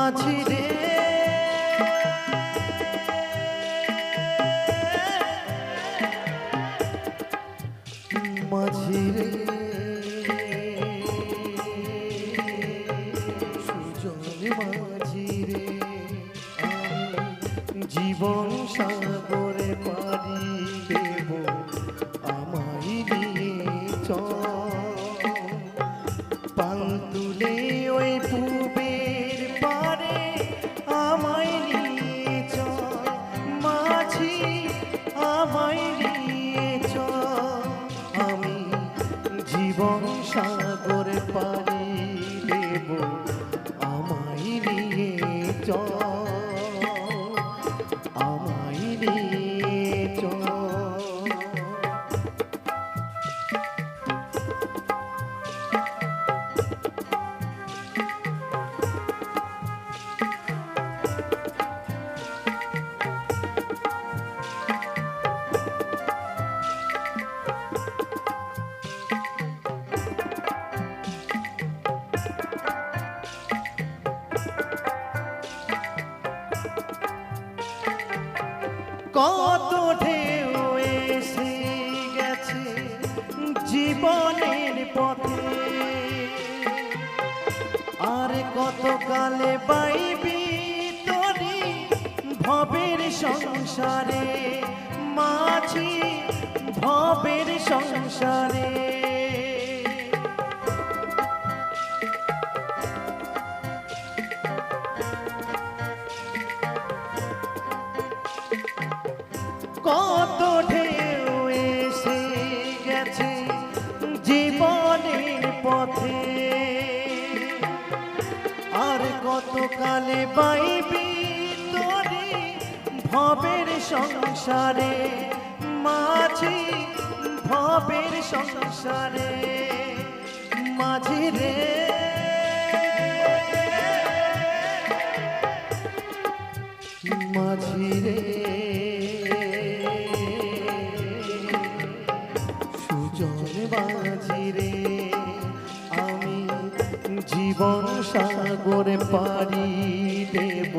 মাঝি রে মাঝি রে সুজন মাঝি রে জীবন সাগরে পাড়ি দেব আমায় নিয়ে চল পাল তুলে ওই পুবের পারে আমায় নিয়ে চল মাঝি আমায় নিয়ে চল আমি জীবন সাগরে পাড়ি দেব আমায় নিয়ে চল আমায় নিয়ে চল কত ঢেউ এসে গেছে জীবনের পথে আর কত কালে পাইবি তোরি ভবের সংসারে মাঝি ভবের সংসারে কত ঢেউ এসে গেছে জীবনের পথে আর কত কালে পাইবি তোরে ভবের সংসারে মাঝি ভবের সংসারে মাঝি রে মাঝি রে মাঝি রে আমি জীবন সাগরে পাড়ি দেব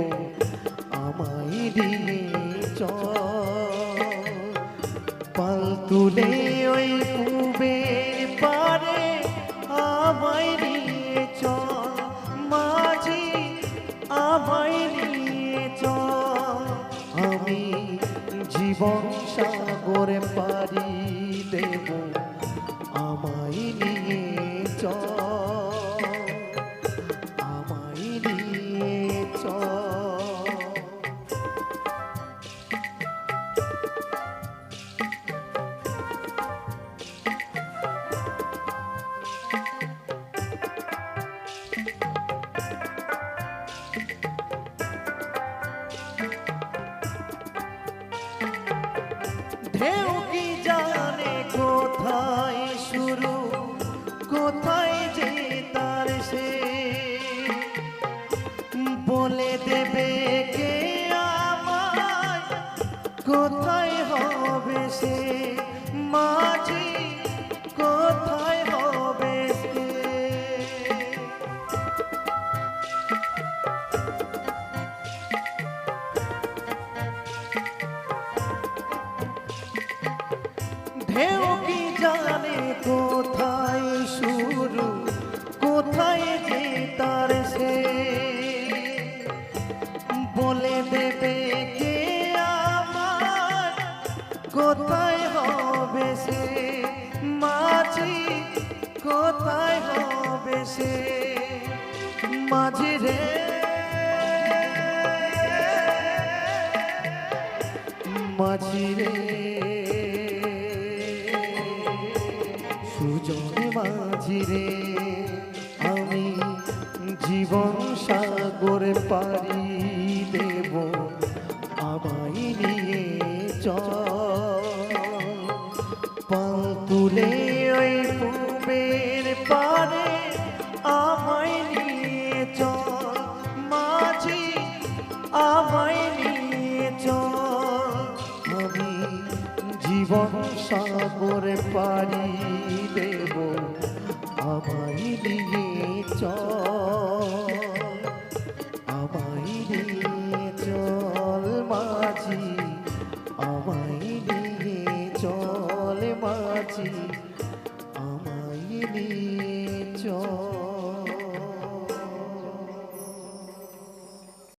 আমায় নিয়ে চল পাল তুলে ওই পুবের পারে আমায় নিয়ে চল মাঝি আমায় নিয়ে চল আমি জীবন সাগরে পাড়ি দেব আমায় নিয়ে চল আমায় নিয়ে চল ঢেউ কি জানে কোথায় শুরু কোথায় যে তার সে বলে দেবে কে আমায় কোথায় হবে সে মাঝি কোথায় হবে সে ঢেউ কি জানে কোথায় শুরু কোথায় যে তার সে বলে দেবে কে আমার কোথায় হবে সে মাঝি কোথায় হবে সে মাঝি রে মাঝি রে সুজন মাঝি রে আমি জীবন সাগরে পাড়ি দেব আমায় নিয়ে চল পাল তুলে ওই পুবের পারে আমায় নিয়ে চল মাঝি আমায় নিয়ে চল আমি জীবন সাগরে পাড়ি দেব আমায় নিয়ে